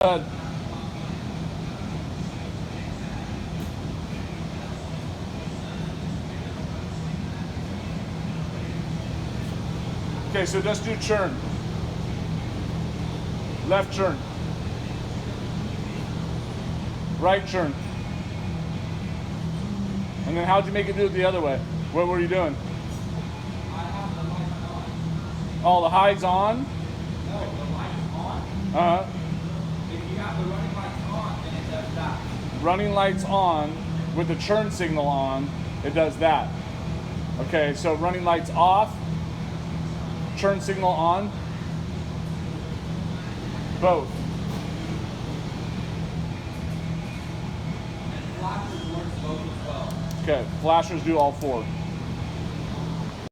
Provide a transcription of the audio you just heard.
ahead. Okay, so just do churn. Left churn. Right churn. And then how'd you make it do it the other way? What were you doing? I have the lights on. Oh, the high's on? No, the light's on. Uh-huh. If you have the running lights on, then it does that. Running lights on with the churn signal on, it does that. Okay, so running lights off, churn signal on, both. And flashers works both as well. Okay, flashers do all four.